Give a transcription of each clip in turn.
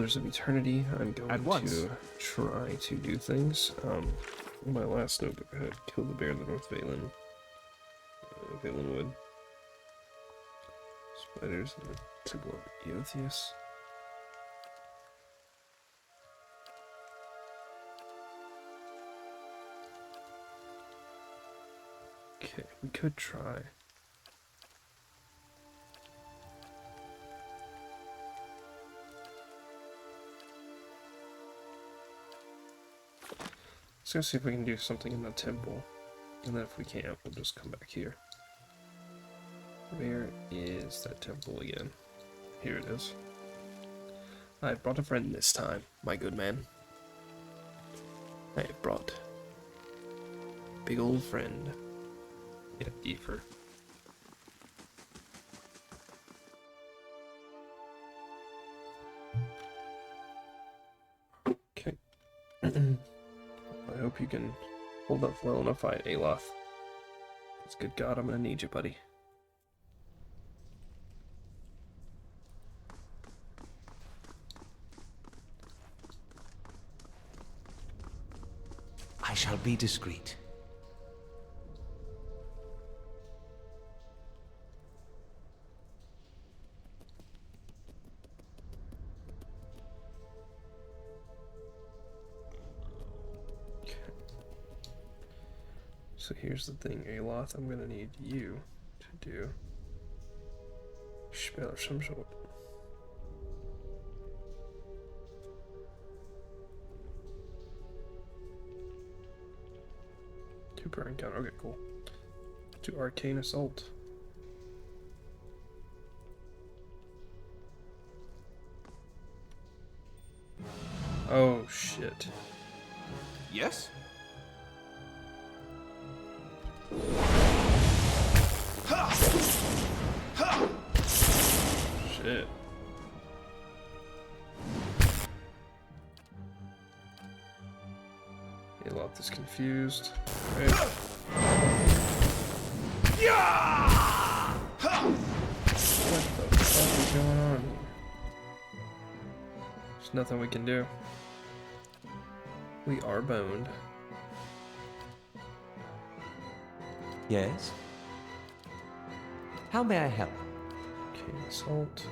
of Eternity. I'm going At once. to try to do things. In my last notebook I had Kill the Bear in the North Valen. Valenwood. Spiders in the Temple of Eotheus. Okay, we could try. Let's go see if we can do something in the temple. And then if we can't, we'll just come back here. Where is that temple again? Here it is. I brought a friend this time, my good man. I have brought a big old friend. Yeah, Deefer. Okay. I hope you can hold up well enough, fight Aloth. Because good God, I'm gonna need you, buddy. I shall be discreet. So here's the thing, Aloth, I'm gonna need you to do spell of some sort. Two per encounter, okay, cool. Do Arcane Assault. Oh shit. Yes? Shit. Aloth is confused. Right. What the fuck is going on here? There's nothing we can do. We are boned. Yes? How may I help? King Assault.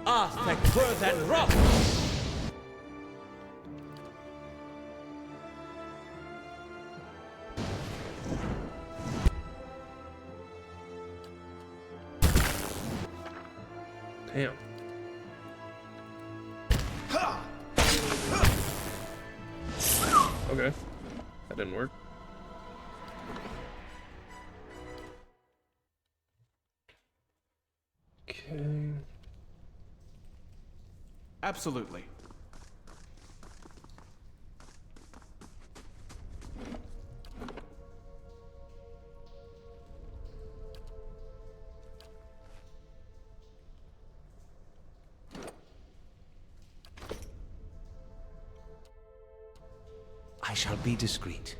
Arthur and Rock! Damn. Okay. That didn't work. Okay. Absolutely. I shall be discreet.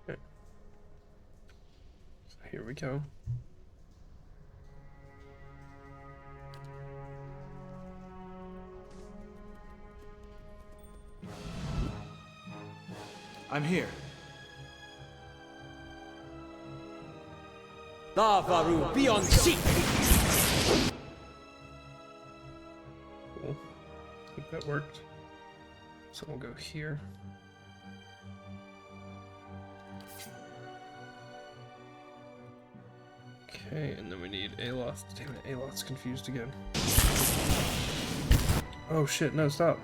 Okay. So here we go. I'm here. Lavaru beyond seek! Cool. I think that worked. So we'll go here. Okay, and then we need Aloth. Damn it, Aloth's confused again. Oh shit, no, stop.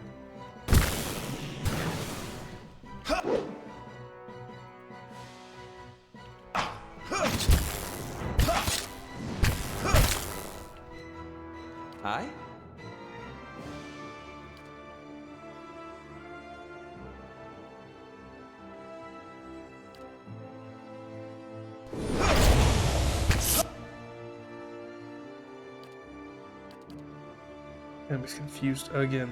I'm just confused again.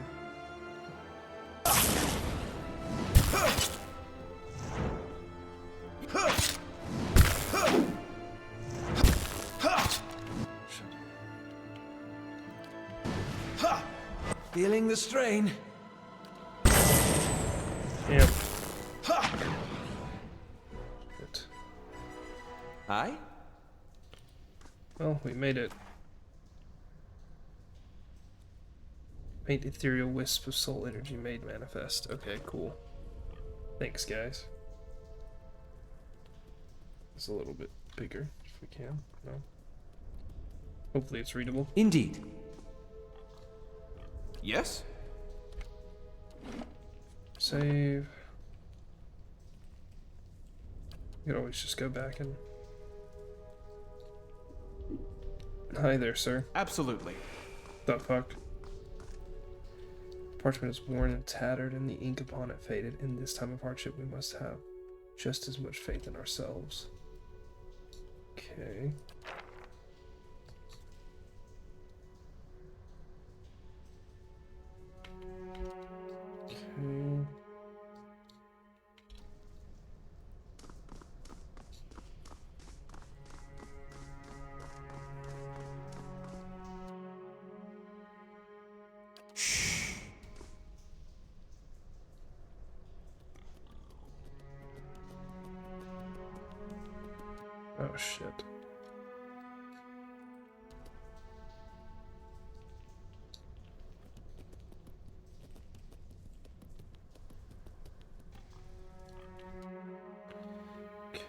Feeling the strain. Damn. Shit. Aye? Well, we made it. Paint ethereal wisp of soul energy made manifest. Okay, cool. Thanks, guys. It's a little bit bigger, if we can. No. Hopefully it's readable. Indeed. Yes? Save. You could always just go back and... Hi there, sir. Absolutely. The fuck? Parchment is worn and tattered, and the ink upon it faded. In this time of hardship, we must have just as much faith in ourselves. Okay. Okay. Oh shit. Okay.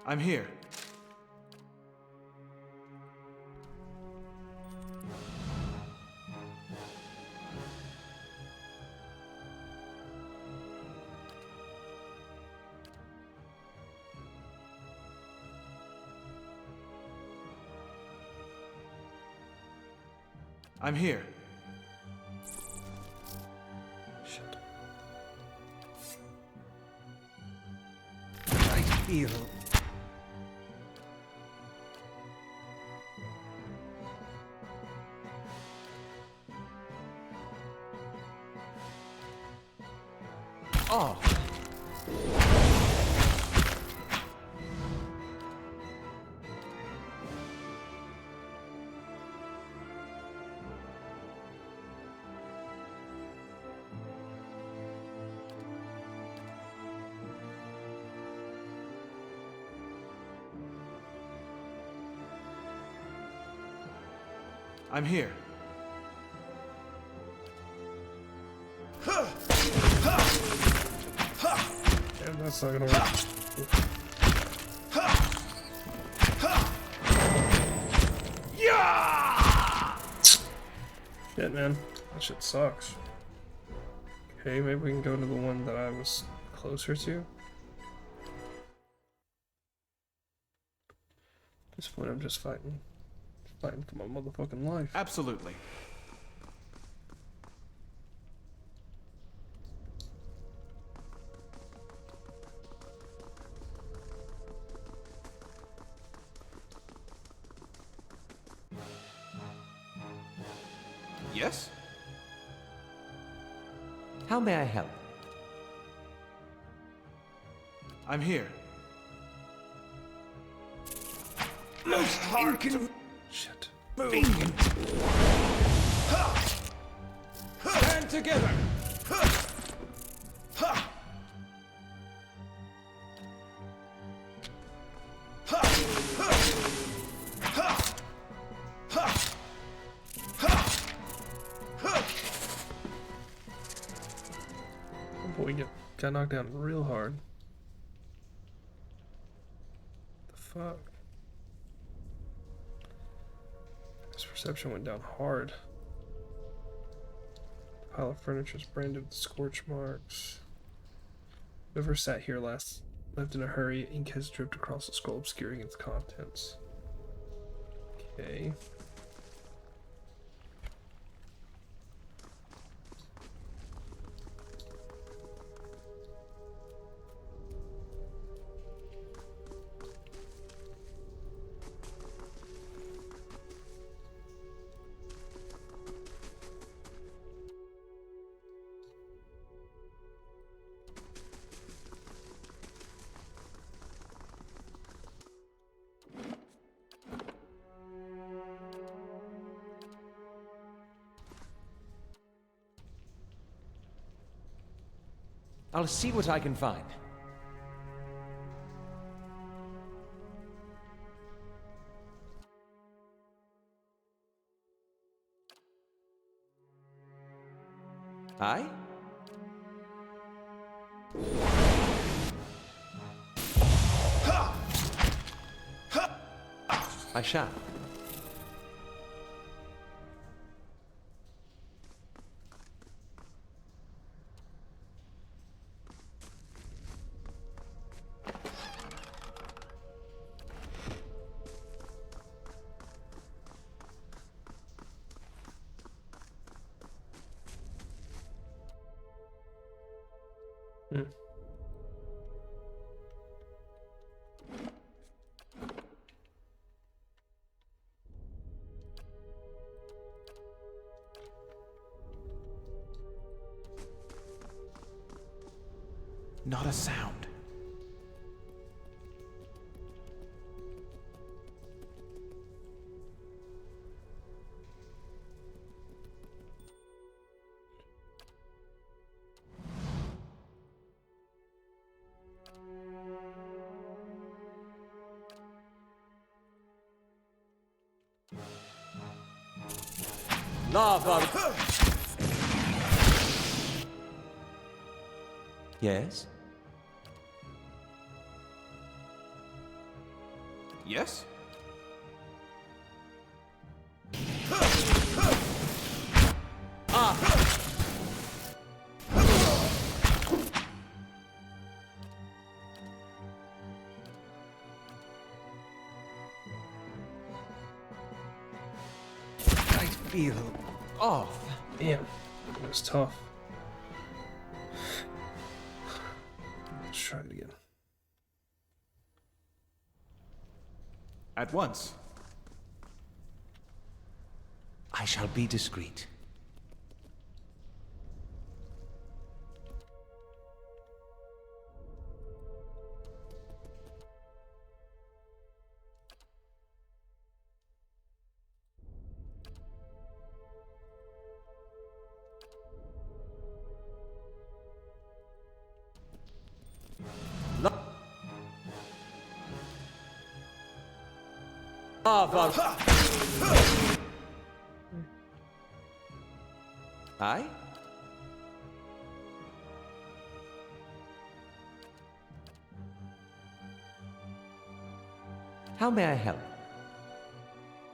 I'm here. I'm here. Shit. I feel. Oh. I'm here. Damn, that's not gonna work. Shit, man. That shit sucks. Okay, maybe we can go to the one that I was closer to. At this point, I'm just fighting for my motherfucking life. Absolutely. Yes? How may I help? I'm here. Shit. Stand together! Oh boy, got knocked down real hard. The fuck? His perception went down hard. Pile of furniture is branded with scorch marks. Whoever sat here last left in a hurry. Ink has dripped across the scroll, obscuring its contents. Okay. I'll see what I can find. Aye? I shall. Hmm. Not a sound. Lava! Yes? Yes? I feel off. Damn, it was tough. Let's try it again. At once. I shall be discreet. Lava! Aye? How may I help?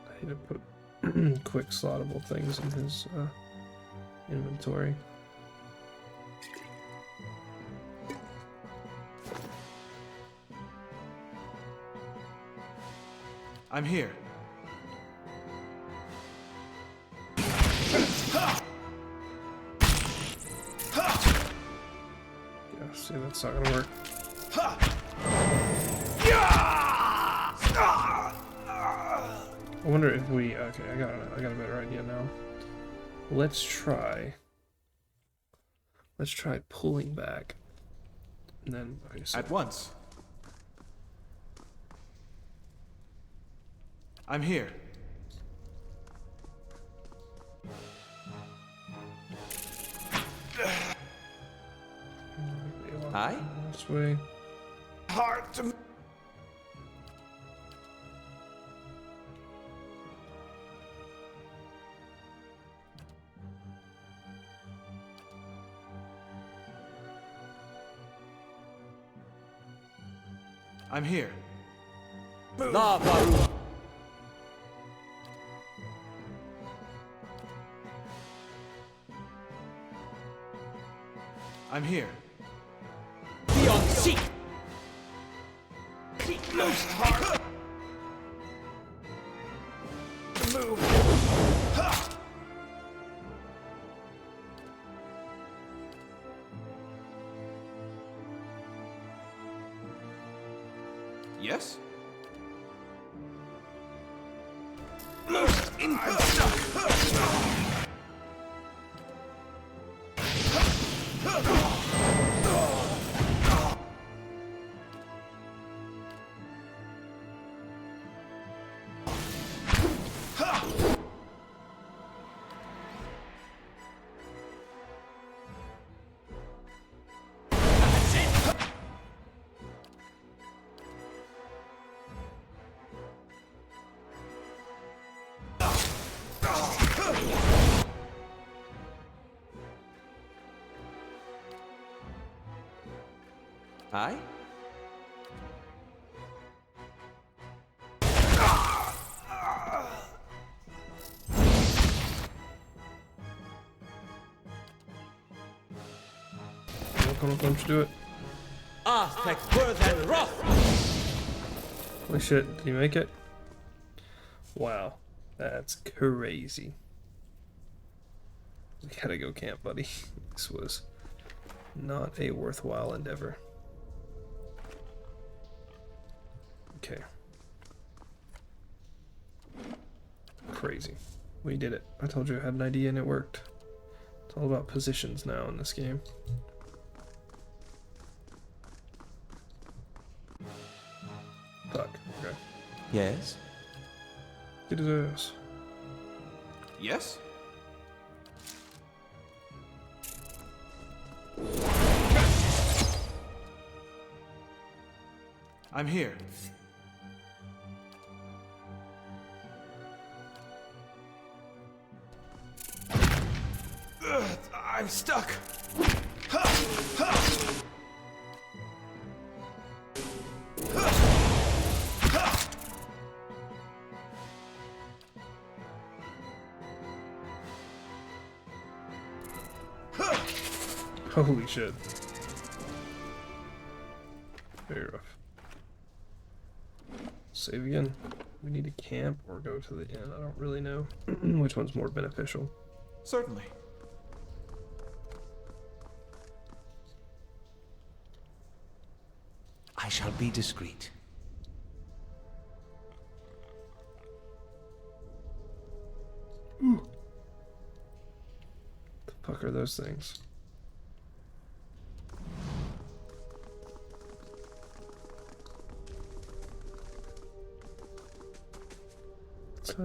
I need to put quick slottable things in his inventory. I'm here. Yeah, see, that's not gonna work. I wonder if we. Okay, I got a better idea now. Let's try pulling back, and then okay, so At once. I'm here. Aye? this way. Hard to. I'm here. Lava! I'm here. Beyond seek! Close hard. Move. Yes? Loose in Aye? Come on, don't you do it. Aztec birth and wrath! Holy shit, did he make it? Wow, that's crazy. We gotta go camp, buddy. This was not a worthwhile endeavor. Okay. Crazy. We did it. I told you I had an idea and it worked. It's all about positions now in this game. Fuck. Okay. Yes? Get his ass. Yes? I'm here. I'm stuck. Holy shit. Very rough. Save again. We need to camp or go to the inn. I don't really know which one's more beneficial. Certainly. I shall be discreet. The fuck are those things? I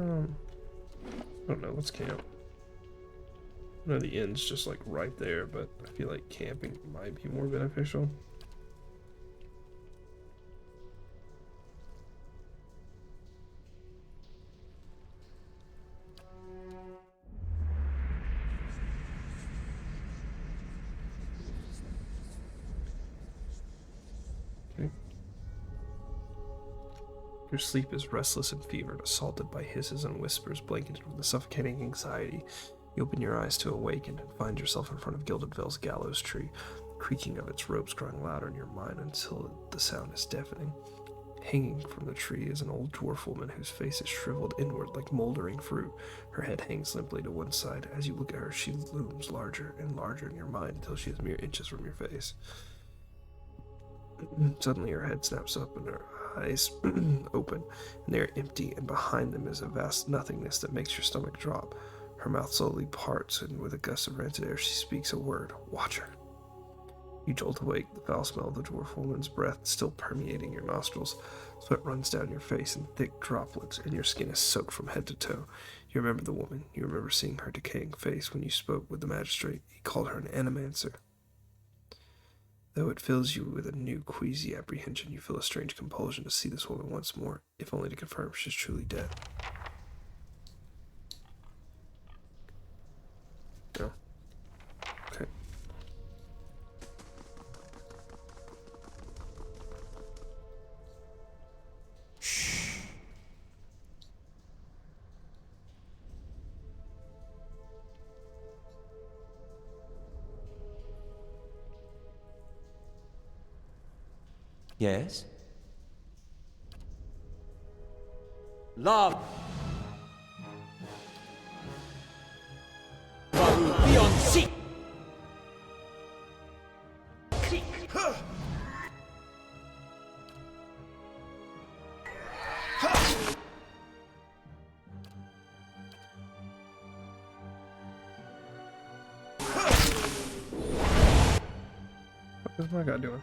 don't know, let's camp. I know the inn's just like right there, but I feel like camping might be more beneficial. Okay. Your sleep is restless and fevered, assaulted by hisses and whispers, blanketed with a suffocating anxiety. You open your eyes to awaken and find yourself in front of Gilded Vale's gallows tree, the creaking of its ropes growing louder in your mind until the sound is deafening. Hanging from the tree is an old dwarf woman whose face is shriveled inward like moldering fruit. Her head hangs limply to one side. As you look at her, she looms larger and larger in your mind until she is mere inches from your face. Suddenly her head snaps up and her eyes open, and they are empty, and behind them is a vast nothingness that makes your stomach drop. Her mouth slowly parts, and with a gust of rancid air she speaks a word. Watch her. You jolt awake, the foul smell of the dwarf woman's breath still permeating your nostrils. Sweat runs down your face in thick droplets, and your skin is soaked from head to toe. You remember the woman. You remember seeing her decaying face when you spoke with the magistrate. He called her an animancer. Though it fills you with a new queasy apprehension, you feel a strange compulsion to see this woman once more, if only to confirm she's truly dead. No. Okay. Shh. Yes? Love. Baru beyond sea. What is my guy doing?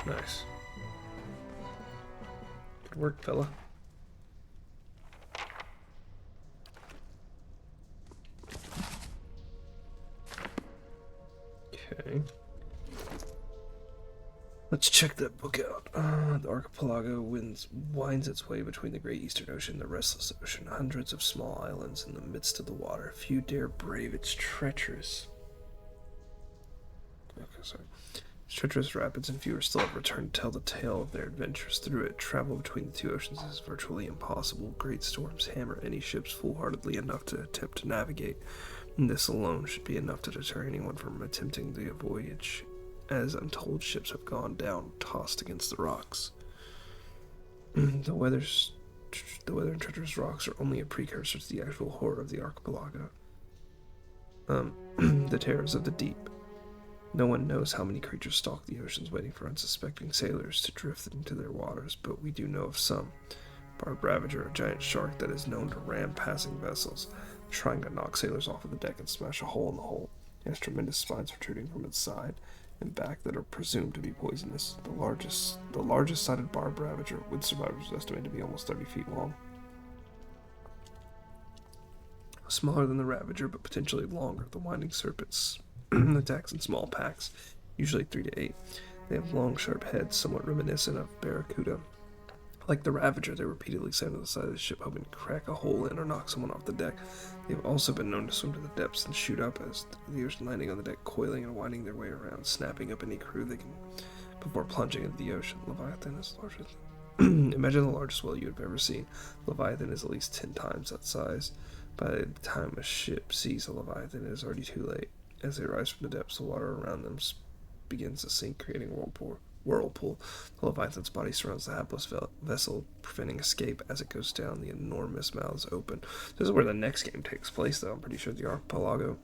Nice. Good work, fella. Okay. Let's check that book out. The archipelago winds its way between the great eastern ocean and the restless ocean. Hundreds of small islands in the midst of the water. Few dare brave its treacherous. Okay. sorry. Treacherous rapids and fewer still have returned to tell the tale of their adventures through it. Travel between the two oceans is virtually impossible. Great storms hammer any ships foolhardily enough to attempt to navigate, and this alone should be enough to deter anyone from attempting the voyage, as untold ships have gone down, tossed against the rocks. The weather and treacherous rocks are only a precursor to the actual horror of the archipelago. The terrors of the deep. No one knows how many creatures stalk the oceans waiting for unsuspecting sailors to drift into their waters, but we do know of some. Barb Ravager, a giant shark that is known to ram passing vessels, trying to knock sailors off of the deck and smash a hole in the hull. It has tremendous spines protruding from its side and back that are presumed to be poisonous. The largest sided Barb Ravager, with survivors estimated to be almost 30 feet long. Smaller than the Ravager, but potentially longer, the Winding Serpents attacks in small packs, usually 3 to 8. They have long, sharp heads, somewhat reminiscent of Barracuda. Like the Ravager, they repeatedly stand on the side of the ship, hoping to crack a hole in or knock someone off the deck. They've also been known to swim to the depths and shoot up as the ocean, landing on the deck, coiling and winding their way around, snapping up any crew they can before plunging into the ocean. Leviathan is the largest. Imagine the largest whale you have ever seen. Leviathan is at least 10 times that size. By the time a ship sees a Leviathan, it is already too late. As they rise from the depths, the water around them begins to sink, creating a whirlpool. The Leviathan's body surrounds the hapless vessel, preventing escape. As it goes down, the enormous mouths open. This is where the next game takes place, though. I'm pretty sure the archipelago.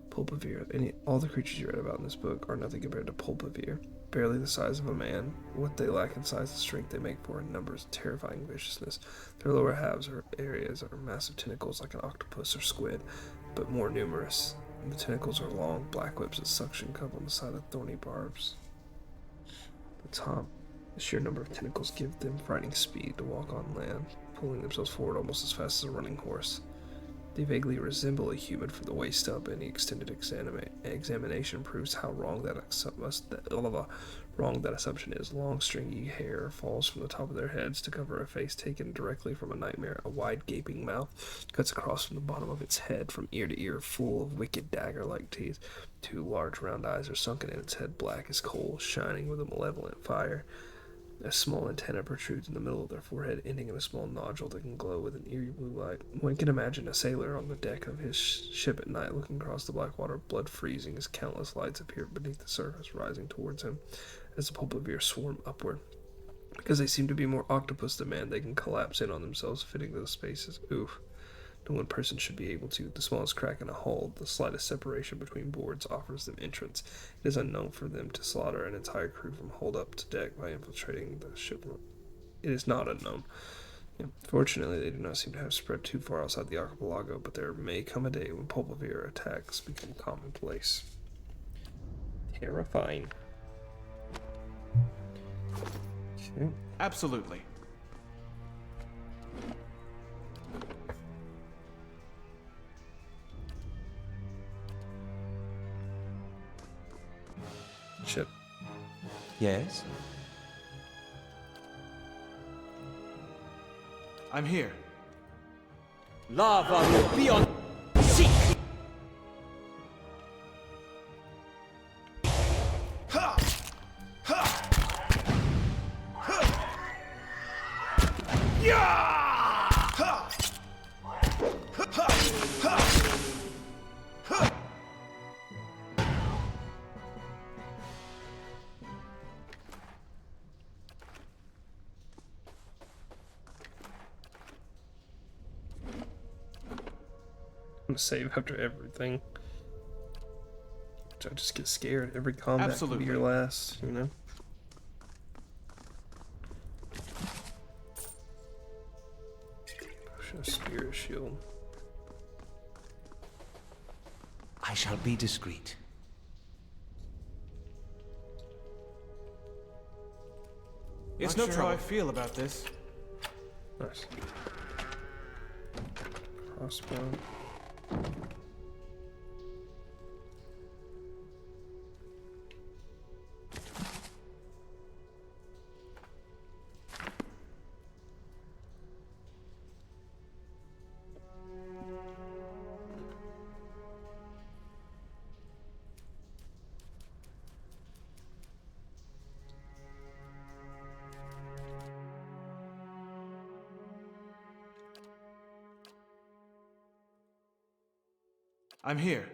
Pulpavir. All the creatures you read about in this book are nothing compared to Pulpavir. Barely the size of a man. What they lack in size and strength, they make for in numbers, terrifying viciousness. Their lower halves or areas are massive tentacles like an octopus or squid, but more numerous. The tentacles are long, black whips that suction cup on the side of thorny barbs. The top, the sheer number of tentacles give them frightening speed to walk on land, pulling themselves forward almost as fast as a running horse. They vaguely resemble a human from the waist up. Any extended examination proves how wrong that assumption is. Long, stringy hair falls from the top of their heads to cover a face taken directly from a nightmare. A wide, gaping mouth cuts across from the bottom of its head from ear to ear, full of wicked dagger-like teeth. 2 large, round eyes are sunken in its head, black as coal, shining with a malevolent fire. A small antenna protrudes in the middle of their forehead, ending in a small nodule that can glow with an eerie blue light. One can imagine a sailor on the deck of his ship at night, looking across the black water, blood freezing as countless lights appear beneath the surface, rising towards him as the Pulpavir swarm upward. Because they seem to be more octopus than man, they can collapse in on themselves, fitting those spaces. Oof. No one person should be able to. The smallest crack in a hull, the slightest separation between boards offers them entrance. It is unknown for them to slaughter an entire crew from hold up to deck by infiltrating the ship. It is not unknown. Fortunately, they do not seem to have spread too far outside the archipelago, but there may come a day when Pulpavir attacks become commonplace. Terrifying. Okay. Absolutely. Ship. Yes? I'm here. Lava will be on seek! I'm gonna save after everything. I just get scared. Every combat can be your last, you know? Potion of Spirit Shield. I shall be discreet. It's no trouble. How I feel about this. Nice. Crossbow. I'm here.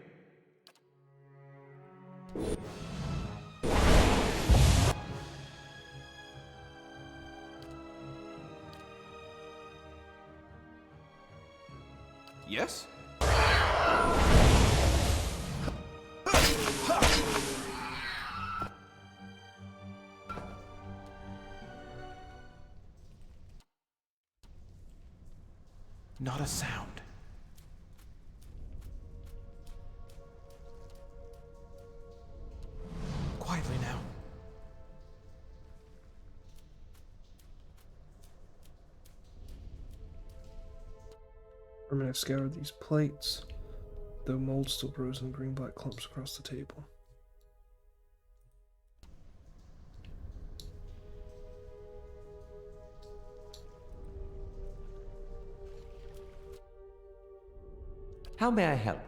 Yes? Not a sound. Quietly now. I'm gonna scour these plates. The mold still grows in green-black clumps across the table. How may I help?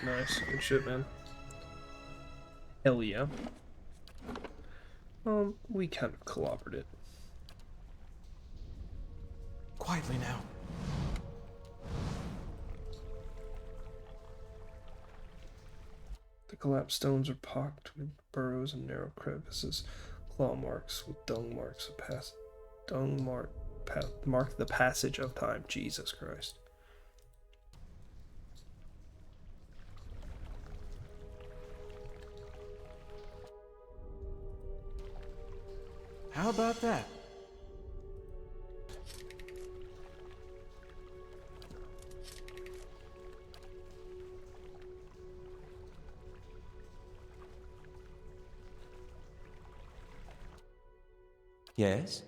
Nice. Good shit, man. Hell yeah. We kind of clobbered it. Quietly now. The collapsed stones are pocked with burrows and narrow crevices, claw marks with dung marks mark the passage of time. Jesus Christ. How about that? Yes?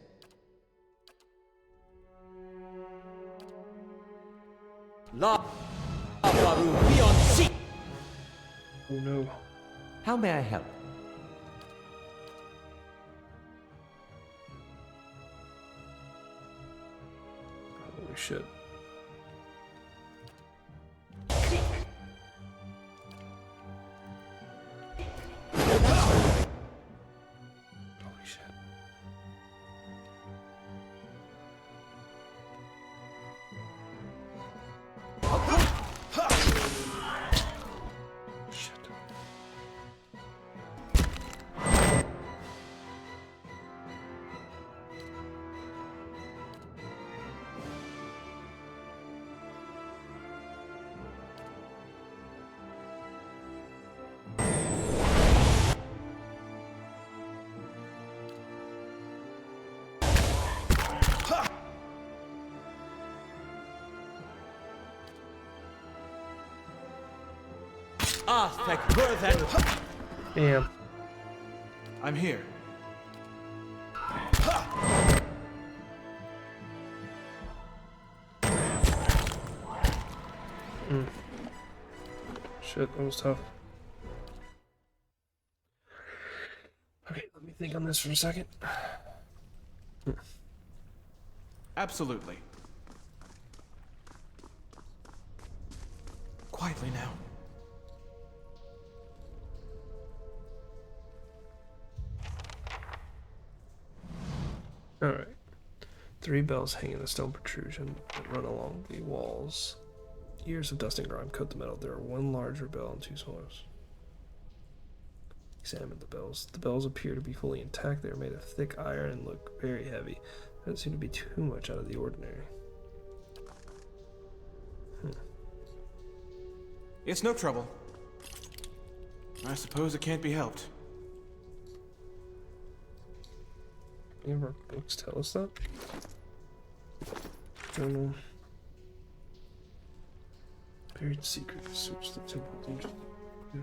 La Baru beyond sea! Oh no. How may I help? Holy shit. Holy shit. Shit. Damn. I'm here. Shit, that was tough. Okay, let me think on this for a second. Absolutely. Quietly now. Alright. 3 bells hang in the stone protrusion that run along the walls. Years of dust and grime coat the metal. There are 1 larger bell and 2 smaller. Examine the bells. The bells appear to be fully intact. They are made of thick iron and look very heavy. There doesn't seem to be too much out of the ordinary. It's no trouble. I suppose it can't be helped. Any of our books tell us that? Journal. Buried secret. Search the temple. Yeah.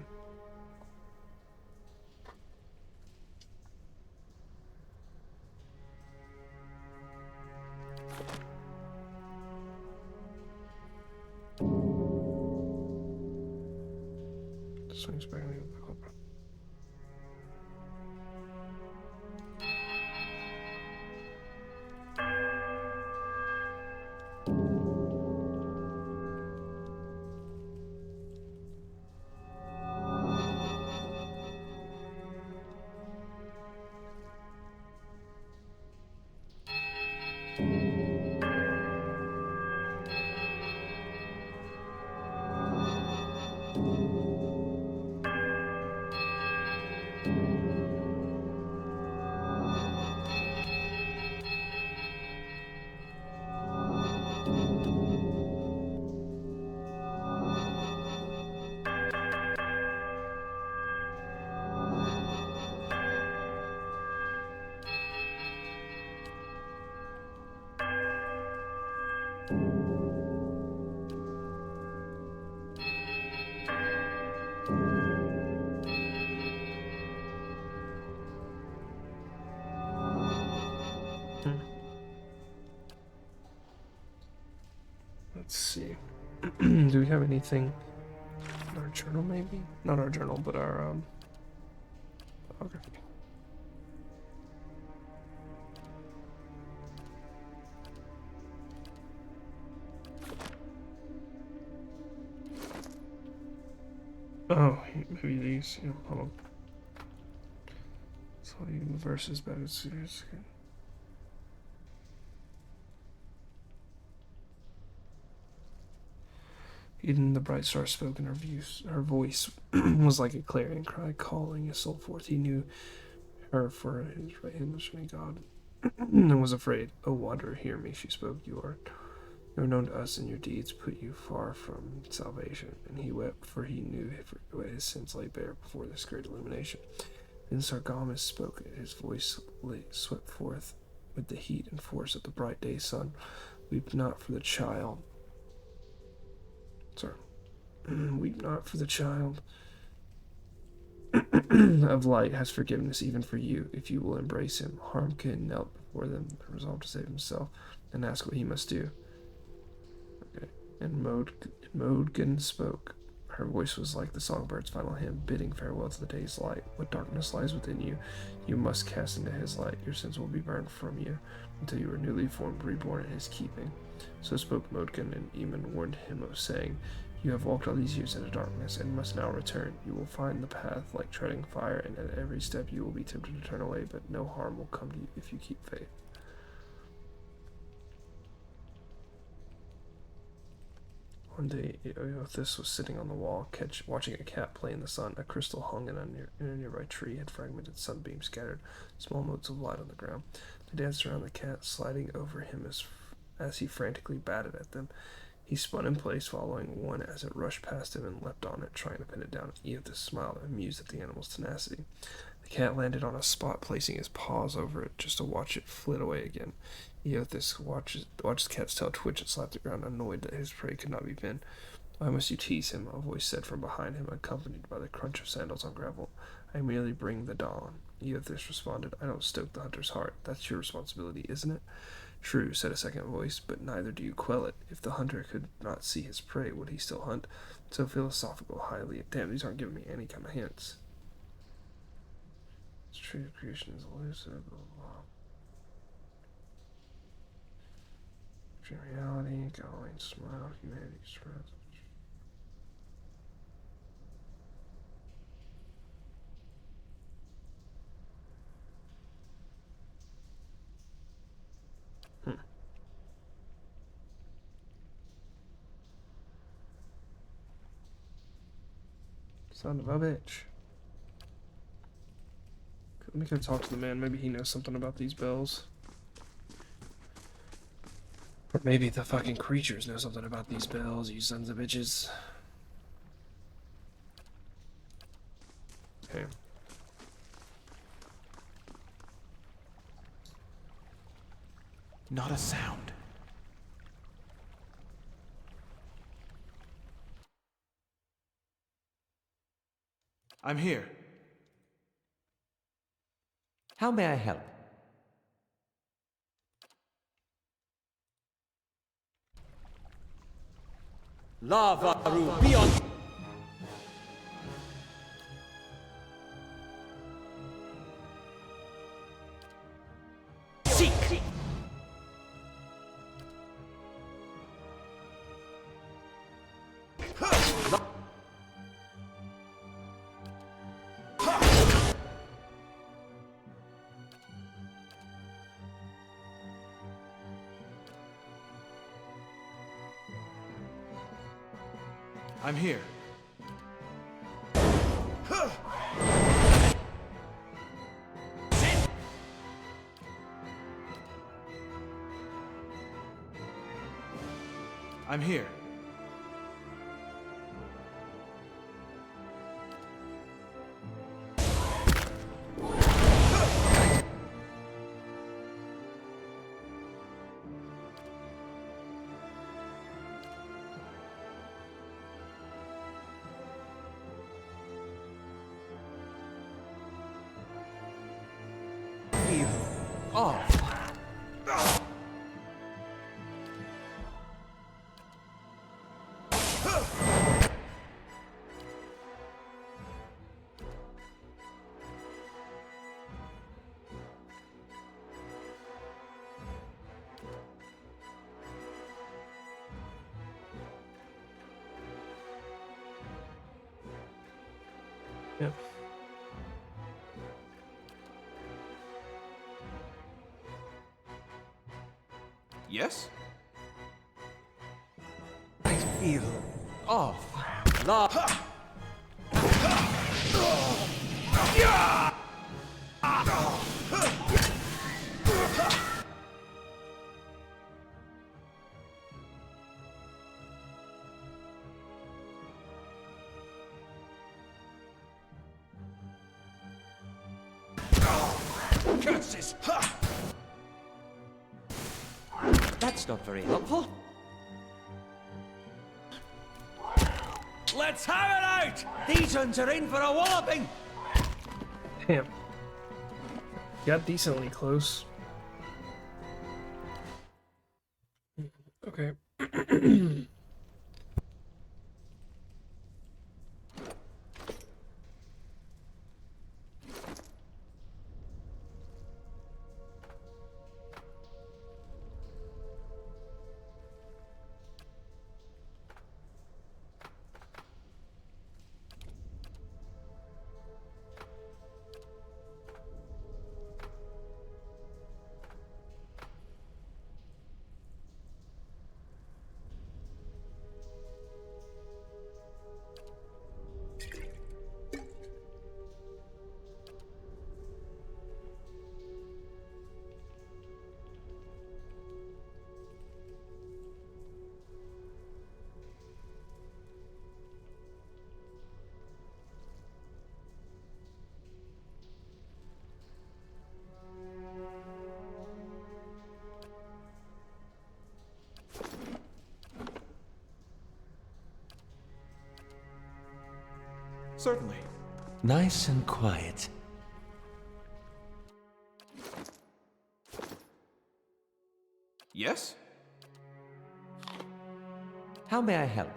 Swings back in the cobra. Let's see. Do we have anything in our journal, maybe? Not our journal, but our biography. Oh, maybe these. Yeah, hold on. So the verses better. Even the bright star spoke, and her voice was like a clarion cry, calling his soul forth. He knew her for his right hand was from God, and was afraid. "O wanderer, hear me," she spoke. You are known to us, and your deeds put you far from salvation." And he wept, for he knew his sins lay bare before this great illumination. Then Sargamas spoke. His voice swept forth with the heat and force of the bright day sun. "Weep not for the child." Sorry. "Weep not, for the child of light has forgiveness even for you, if you will embrace him." Harmkin knelt before them, resolved to save himself, and ask what he must do. Okay. And Modgan spoke. Her voice was like the songbird's final hymn, bidding farewell to the day's light. "What darkness lies within you, you must cast into his light. Your sins will be burned from you, until you are newly formed, reborn in his keeping." So spoke Modgan, and Eamon warned him of saying, "You have walked all these years into darkness, and must now return. You will find the path like treading fire, and at every step you will be tempted to turn away, but no harm will come to you if you keep faith." One day, Eothas was sitting on the wall, watching a cat play in the sun. A crystal hung in a nearby tree had fragmented sunbeams scattered small motes of light on the ground. They danced around the cat, sliding over him as he frantically batted at them. He spun in place, following one as it rushed past him, and leapt on it, trying to pin it down. Eothas smiled, amused at the animal's tenacity. The cat landed on a spot, placing his paws over it, just to watch it flit away again. Eothas watched the cat's tail twitch and slap the ground, annoyed that his prey could not be pinned. "Why must you tease him?" a voice said from behind him, accompanied by the crunch of sandals on gravel. "I merely bring the dawn." Eothas responded, "I don't stoke the hunter's heart. That's your responsibility, isn't it?" "True," said a second voice, "but neither do you quell it. If the hunter could not see his prey, would he still hunt?" So philosophical, highly. Damn, these aren't giving me any kind of hints. It's true, creation is elusive. Dream reality, going, smile, humanity, express. Son of a bitch. Let me go talk to the man. Maybe he knows something about these bells. Or maybe the fucking creatures know something about these bells, you sons of bitches. Okay. Not a sound. I'm here. How may I help? Lava room beyond. Seek. I'm here. I'm here. Feel off. Yep. Yes? I feel off. La. Curses! Ha! That's not very helpful. Let's have it out! These ones are in for a walloping! Damn. Got decently close. Okay. Certainly. Nice and quiet. Yes? How may I help?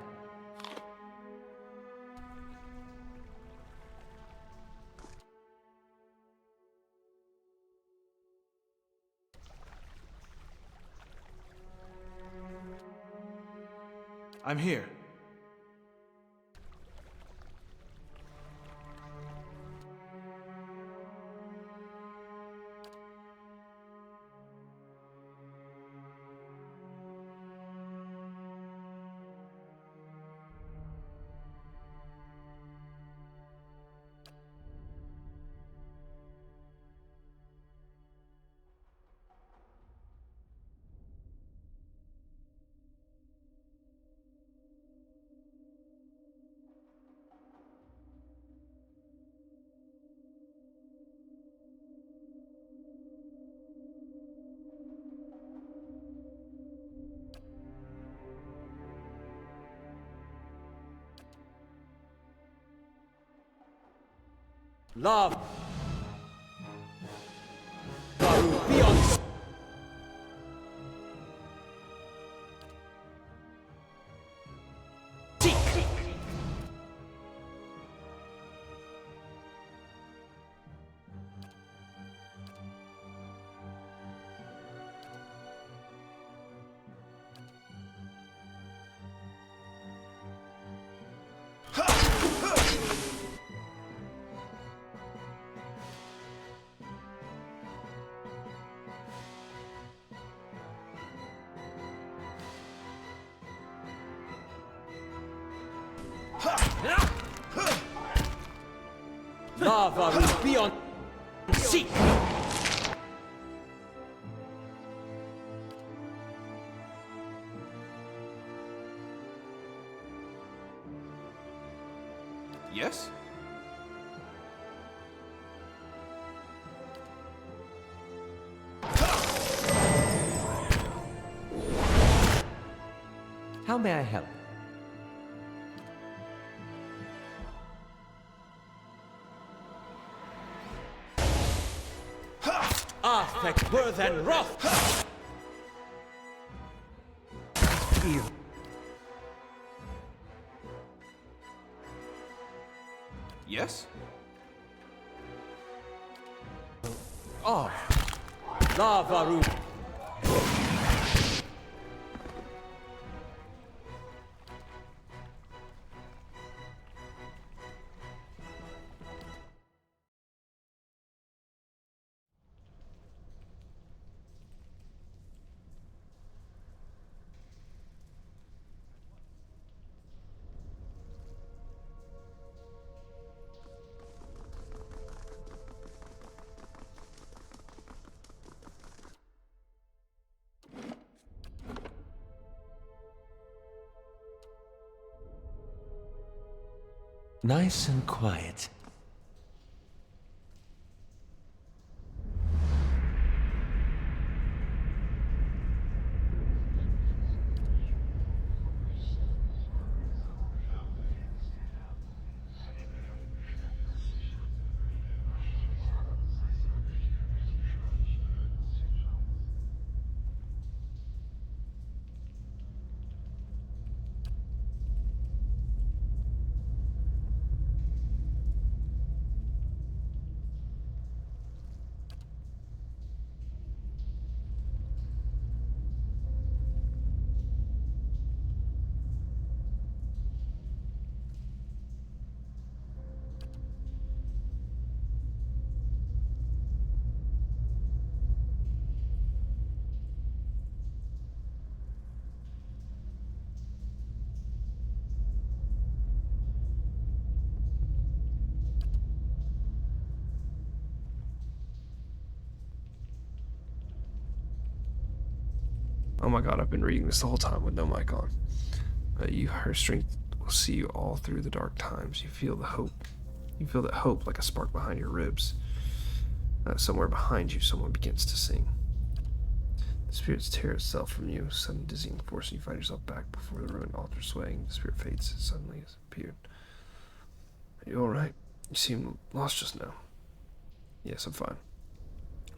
I'm here. Love. Varu, be on. Seek. Lava beyond seek. Yes? How may I help? Affect worth and wrath! Yes? Of Lavaru. Nice and quiet. Oh my god, I've been reading this the whole time with no mic on. Her strength will see you all through the dark times. You feel the hope. You feel that hope like a spark behind your ribs. Somewhere behind you, someone begins to sing. The spirits tear itself from you, sudden dizzying force, and you find yourself back before the ruined altar swaying. The spirit fades and suddenly has appeared. Are you alright? You seem lost just now. Yes, I'm fine.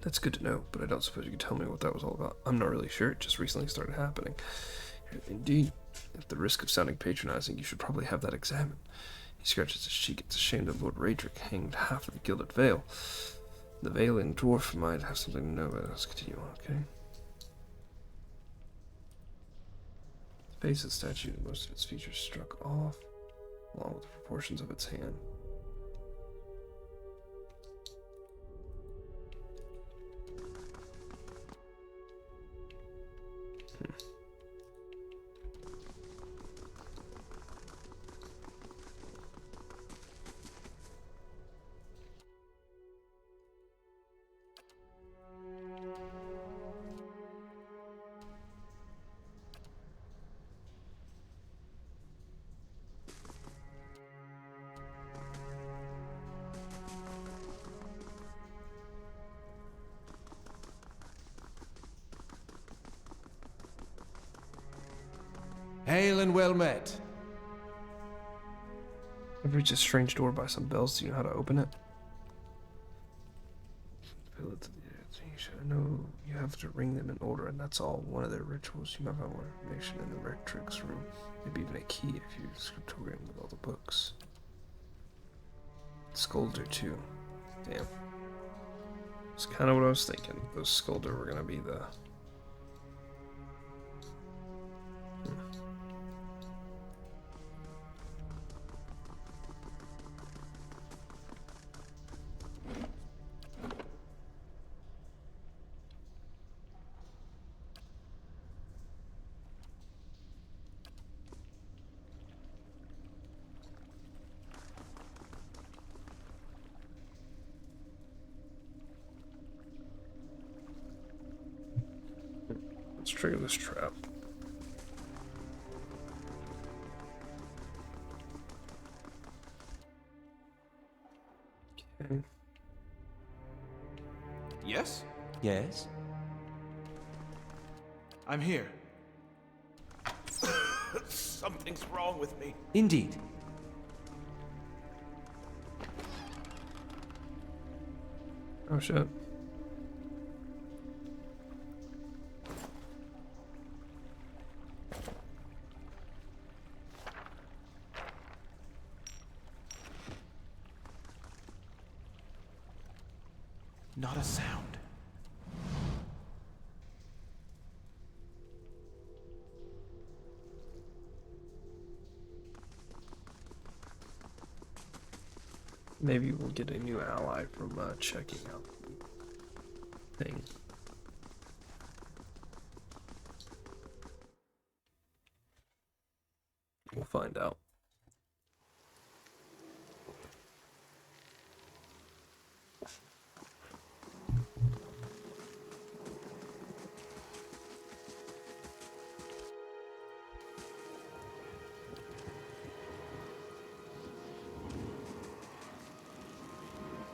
That's good to know, but I don't suppose you could tell me what that was all about. I'm not really sure, it just recently started happening. Indeed, at the risk of sounding patronizing, you should probably have that examined. He scratches his cheek. It's a shame that Lord Raedric hanged half of the Gilded Veil. The Veiling Dwarf might have something to know about us. Continue on, okay? The face of the statue and most of its features struck off, along with the proportions of its hand. Hail and well met. I've reached a strange door by some bells. Do you know how to open it? I know you have to ring them in order, and that's all. One of their rituals. You might find more information in the Rectrix room. Maybe even a key if you scriptorium with all the books. Scolder too. Damn. It's kind of what I was thinking. Those Scolder were gonna be the. Let's trigger this trap. Okay. Yes? Yes? I'm here. Something's wrong with me. Indeed. Oh shit. Not a sound. Maybe we'll get a new ally from checking out the thing. We'll find out.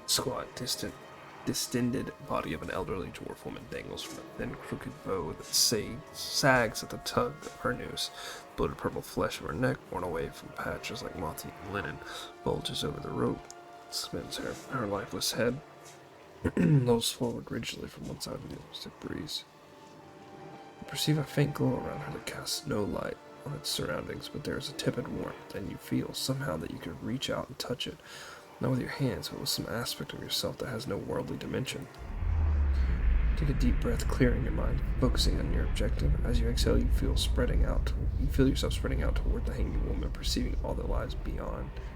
Squat, distended body of an elderly dwarf woman dangles from a thin, crooked bow that sags at the tug of her noose. Bloated purple flesh of her neck, worn away from patches like moth-eaten linen, bulges over the rope, spins her lifeless head, nose forward rigidly from one side to the other as it breathes. You perceive a faint glow around her that casts no light on its surroundings, but there is a tepid warmth, and you feel somehow that you could reach out and touch it. Not with your hands, but with some aspect of yourself that has no worldly dimension. Take a deep breath, clearing your mind, focusing on your objective. As you exhale, you feel yourself spreading out toward the hanging woman, perceiving all that lies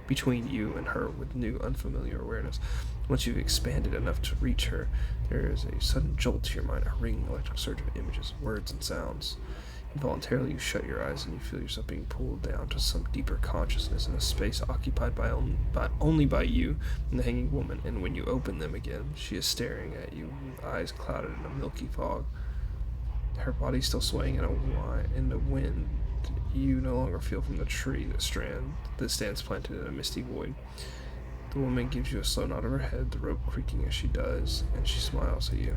between you and her with new, unfamiliar awareness. Once you've expanded enough to reach her, there is a sudden jolt to your mind, a ringing electric surge of images, words, and sounds. Involuntarily, you shut your eyes and you feel yourself being pulled down to some deeper consciousness in a space occupied only by you and the hanging woman, and when you open them again, she is staring at you with eyes clouded in a milky fog. Her body still swaying in the wind you no longer feel from the tree that stands planted in a misty void. The woman gives you a slow nod of her head, the rope creaking as she does, and she smiles at you.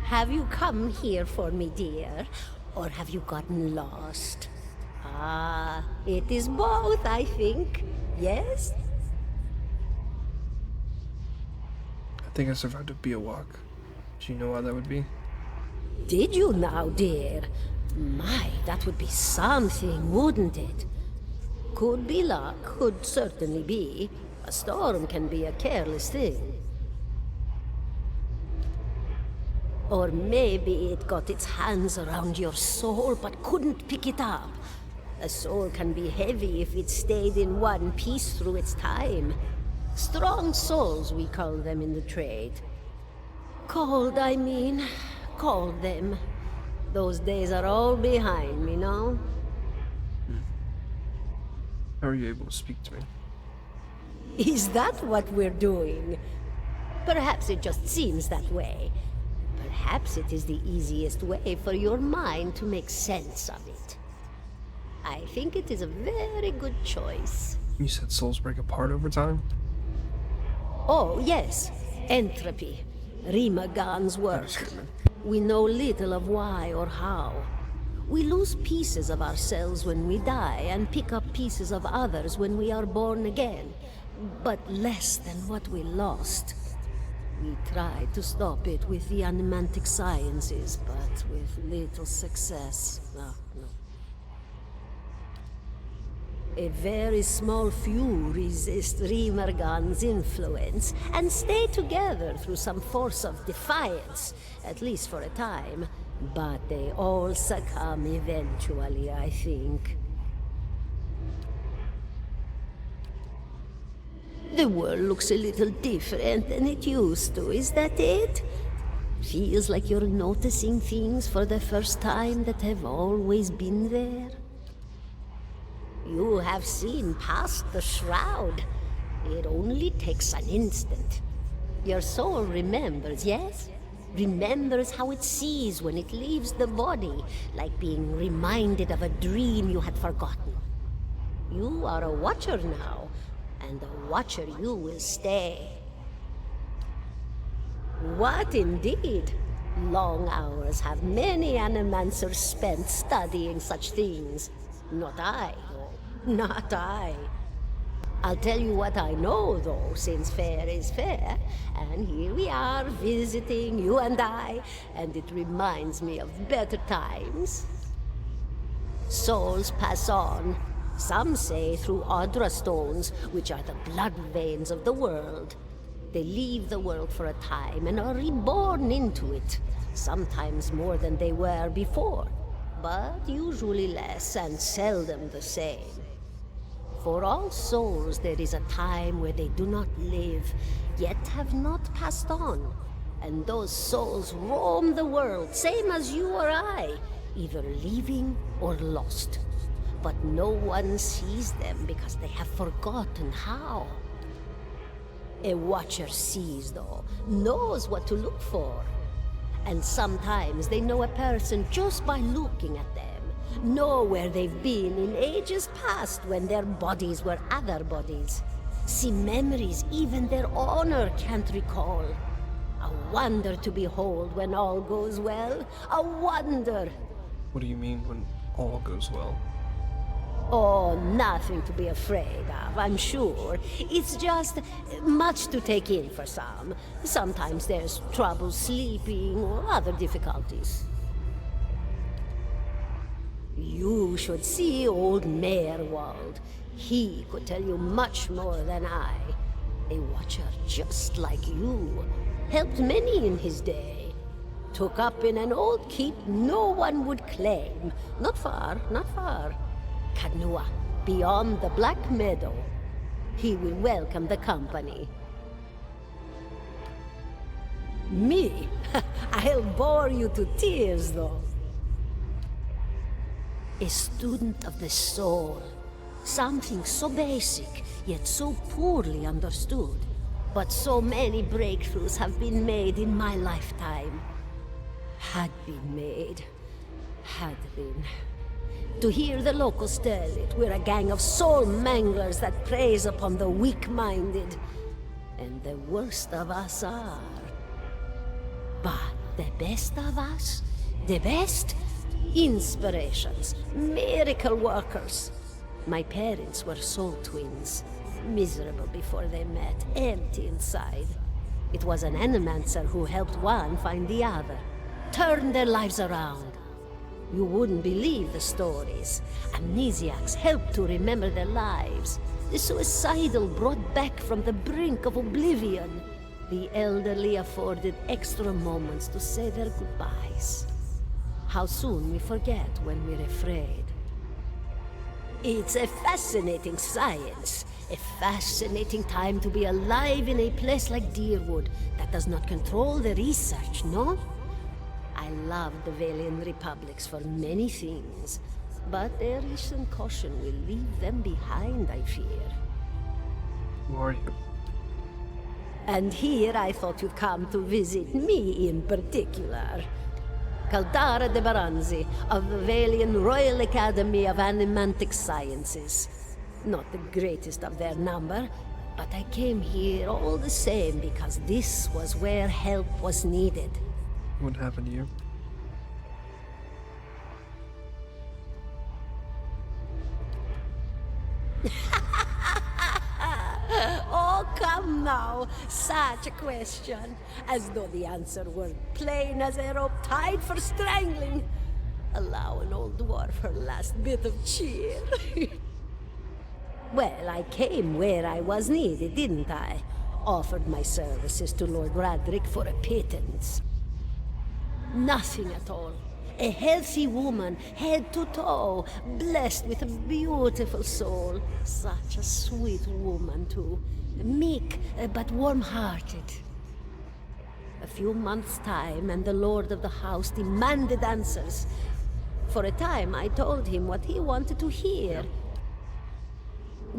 Have you come here for me, dear? Or have you gotten lost? Ah, it is both, I think. Yes? I think I survived a Biowak. Do you know why that would be? Did you now, dear? My, that would be something, wouldn't it? Could be luck, could certainly be. A storm can be a careless thing. Or maybe it got its hands around your soul but couldn't pick it up. A soul can be heavy if it stayed in one piece through its time. Strong souls, we call them in the trade. Cold, I mean. Call them. Those days are all behind me, no? How are you able to speak to me? Is that what we're doing? Perhaps it just seems that way. Perhaps it is the easiest way for your mind to make sense of it. I think it is a very good choice. You said souls break apart over time? Oh, yes. Entropy. Rimagan's work. We know little of why or how. We lose pieces of ourselves when we die and pick up pieces of others when we are born again, but less than what we lost. We tried to stop it with the animantic sciences, but with little success. No. A very small few resist Rimergan's influence and stay together through some force of defiance, at least for a time. But they all succumb eventually, I think. The world looks a little different than it used to, is that it? Feels like you're noticing things for the first time that have always been there. You have seen past the shroud. It only takes an instant. Your soul remembers, yes? remembers how it sees when it leaves the body, like being reminded of a dream you had forgotten. You are a watcher now, and a watcher you will stay. What indeed? Long hours have many animancers spent studying such things. Not I, though. Not I. I'll tell you what I know, though, since fair is fair, and here we are visiting, you and I, and it reminds me of better times. Souls pass on, some say through Audra stones, which are the blood veins of the world. They leave the world for a time and are reborn into it, sometimes more than they were before, but usually less and seldom the same. For all souls there is a time where they do not live, yet have not passed on. And those souls roam the world, same as you or I, either living or lost. But no one sees them because they have forgotten how. A watcher sees, though, knows what to look for. And sometimes they know a person just by looking at them. Know where they've been in ages past when their bodies were other bodies. See memories even their honor can't recall. A wonder to behold when all goes well. A wonder! What do you mean when all goes well? Oh, nothing to be afraid of, I'm sure. It's just much to take in for some. Sometimes there's trouble sleeping or other difficulties. You should see old Merwald. He could tell you much more than I. A watcher just like you. Helped many in his day. Took up in an old keep no one would claim. Not far, not far. Kadnua, beyond the Black Meadow. He will welcome the company. Me? I'll bore you to tears, though. A student of the soul. Something so basic, yet so poorly understood. But so many breakthroughs have been made in my lifetime. Had been made. Had been. To hear the locals tell it, we're a gang of soul manglers that preys upon the weak-minded. And the worst of us are. But the best of us, the best? Inspirations, miracle workers. My parents were soul twins. Miserable before they met, empty inside. It was an animancer who helped one find the other. Turned their lives around. You wouldn't believe the stories. Amnesiacs helped to remember their lives. The suicidal brought back from the brink of oblivion. The elderly afforded extra moments to say their goodbyes. How soon we forget when we're afraid. It's a fascinating science. A fascinating time to be alive in a place like Deerwood that does not control the research, no? I love the Valian Republics for many things, but their recent caution will leave them behind, I fear. Who are you? And here I thought you'd come to visit me in particular. Caldara de Baranzi, of the Valian Royal Academy of Animantic Sciences. Not the greatest of their number, but I came here all the same because this was where help was needed. What happened to you? Oh, come now. Such a question. As though the answer were plain as a rope tied for strangling. Allow an old dwarf her last bit of cheer. Well, I came where I was needed, didn't I? Offered my services to Lord Radric for a pittance. Nothing at all. A healthy woman, head to toe, blessed with a beautiful soul. Such a sweet woman, too. Meek, but warm-hearted. A few months' time, and the lord of the house demanded answers. For a time, I told him what he wanted to hear.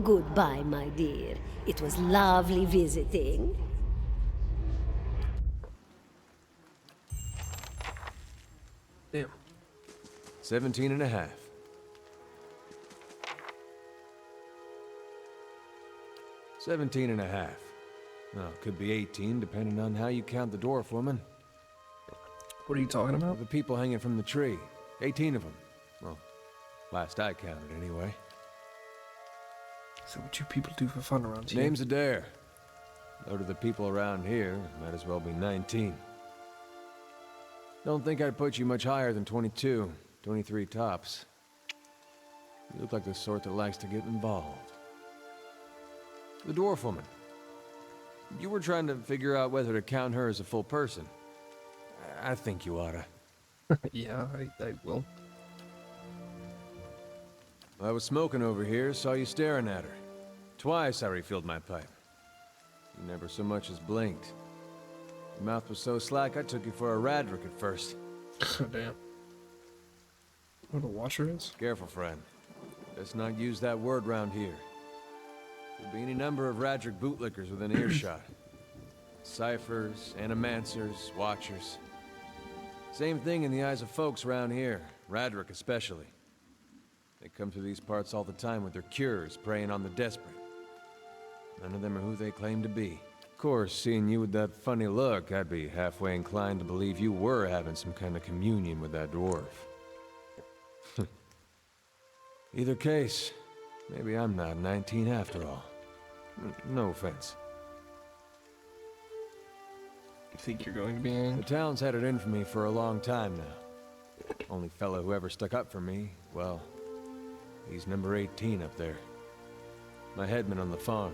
Goodbye, my dear. It was lovely visiting. Damn. 17 and a half. 17 and a half. Well, could be 18, depending on how you count the dwarf woman. What are you talking about? The people hanging from the tree. 18 of them. Well, last I counted, anyway. So what you people do for fun around here? Name's Adair. Though to the people around here, might as well be 19. Don't think I'd put you much higher than 22, 23 tops. You look like the sort that likes to get involved. The dwarf woman. You were trying to figure out whether to count her as a full person. I think you oughta. Yeah, I will. I was smoking over here, saw you staring at her. Twice I refilled my pipe. You never so much as blinked. Your mouth was so slack I took you for a Radric at first. Damn. What a watcher is? Careful, friend. Let's not use that word round here. There'll be any number of Radric bootlickers within earshot. Ciphers, animancers, watchers. Same thing in the eyes of folks around here, Radric especially. They come through these parts all the time with their cures, preying on the desperate. None of them are who they claim to be. Of course, seeing you with that funny look, I'd be halfway inclined to believe you were having some kind of communion with that dwarf. Either case, maybe I'm not 19 after all. No offense. You think you're going to be hanged? The town's had it in for me for a long time now. Only fellow who ever stuck up for me, well, he's number 18 up there. My headman on the farm.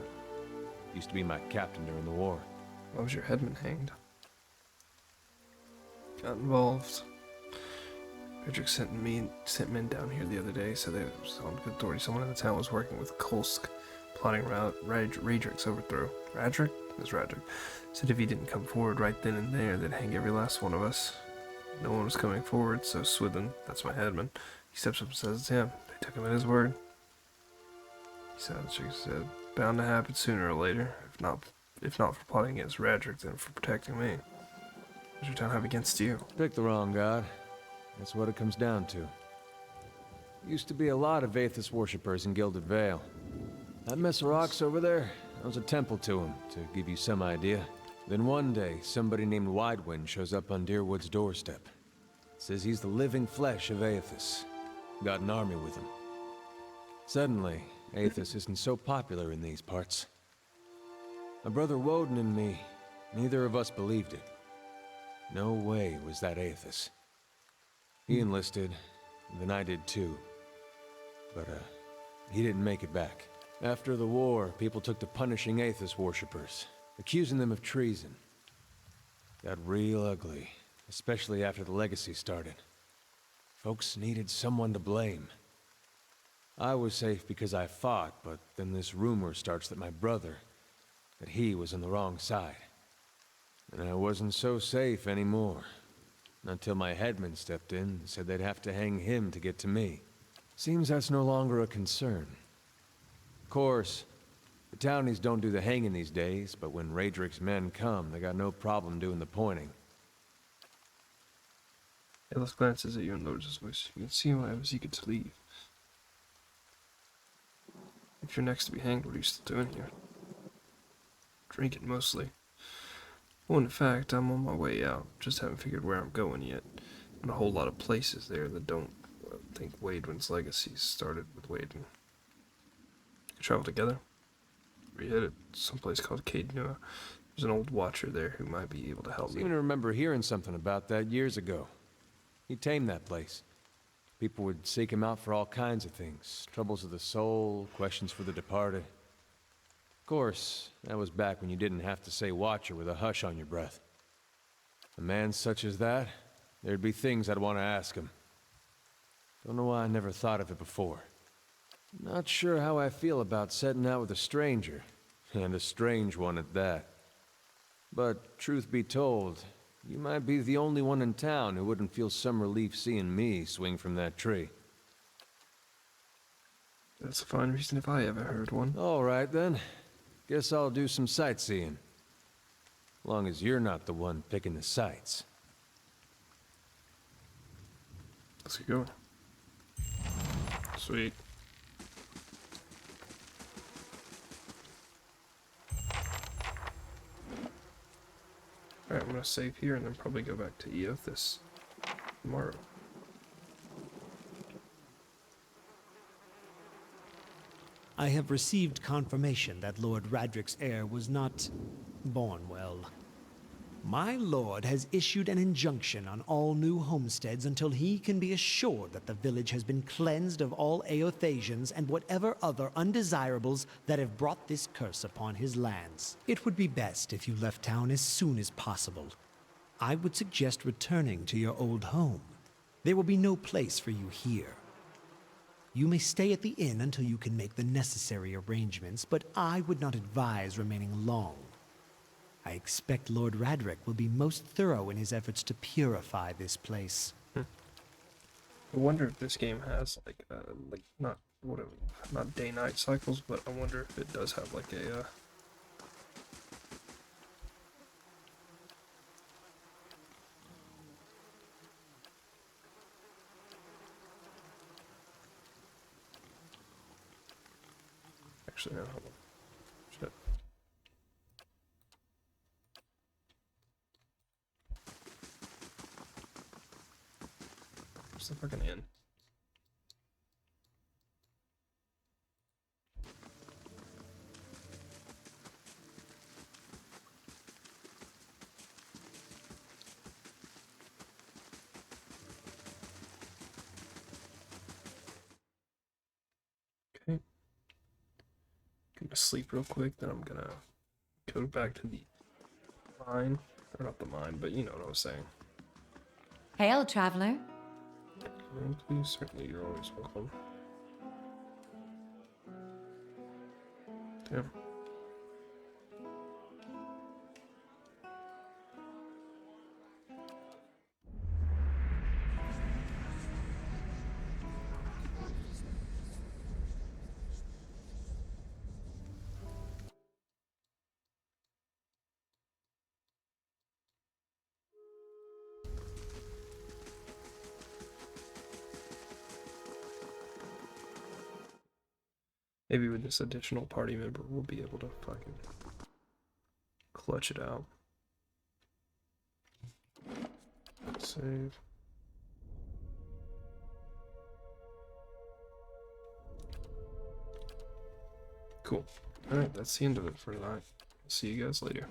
Used to be my captain during the war. Why was your headman hanged? Got involved. Frederick sent men down here the other day, so they was on good authority. Someone in the town was working with Kolsk, plotting Radric's overthrow. Radric? It was Radric. Said if he didn't come forward right then and there, they'd hang every last one of us. No one was coming forward, so Swithin, that's my headman, he steps up and says it's him. They took him at his word. He said, bound to happen sooner or later. If not for plotting against Radric, then for protecting me. What does your town have against you? Pick the wrong god. That's what it comes down to. Used to be a lot of Aethys worshippers in Gilded Vale. That mess of rocks over there, that was a temple to him, to give you some idea. Then one day, somebody named Widewind shows up on Deerwood's doorstep. Says he's the living flesh of Aethys. Got an army with him. Suddenly, Aethys isn't so popular in these parts. My brother Woden and me, neither of us believed it. No way was that Aethys. He enlisted, and then I did too. But, he didn't make it back. After the war, people took to punishing Aethys worshippers, accusing them of treason. Got real ugly, especially after the Legacy started. Folks needed someone to blame. I was safe because I fought, but then this rumor starts that my brother, that he was on the wrong side. And I wasn't so safe anymore. Until my headman stepped in and said they'd have to hang him to get to me. Seems that's no longer a concern. Of course, the townies don't do the hanging these days, but when Radric's men come, they got no problem doing the pointing. Ellis glances at you and lowers his voice. You can see why I was eager to leave. If you're next to be hanged, what are you still doing here? Drinking, mostly. Well, in fact, I'm on my way out. Just haven't figured where I'm going yet. And a whole lot of places there that don't think Waidwin's legacy started with Waidwin. We travel together. We headed someplace called Caed Nua. There's an old watcher there who might be able to help I me. seem to remember hearing something about that years ago. He tamed that place. People would seek him out for all kinds of things. Troubles of the soul, questions for the departed. Of course, that was back when you didn't have to say watcher with a hush on your breath. A man such as that, there'd be things I'd want to ask him. Don't know why I never thought of it before. Not sure how I feel about setting out with a stranger, and a strange one at that. But truth be told, you might be the only one in town who wouldn't feel some relief seeing me swing from that tree. That's a fine reason if I ever heard one. All right then. Guess I'll do some sightseeing. Long as you're not the one picking the sights. Let's get going. Sweet. Alright, I'm gonna save here and then probably go back to Eothas tomorrow. I have received confirmation that Lord Radric's heir was not born well. My lord has issued an injunction on all new homesteads until he can be assured that the village has been cleansed of all Eothasians and whatever other undesirables that have brought this curse upon his lands. It would be best if you left town as soon as possible. I would suggest returning to your old home. There will be no place for you here. You may stay at the inn until you can make the necessary arrangements, but I would not advise remaining long. I expect Lord Radric will be most thorough in his efforts to purify this place. I wonder if this game has like not day-night cycles, but I wonder if it does have like a actually no, hold on. Shit. Where's the fucking inn? Okay. Gonna sleep real quick, then I'm gonna go back to the mine. Or not the mine, but you know what I was saying. Hail, traveler. Please, certainly you're always welcome. Damn. Maybe with this additional party member, we'll be able to fucking clutch it out. Save. Cool. Alright, that's the end of it for tonight. See you guys later.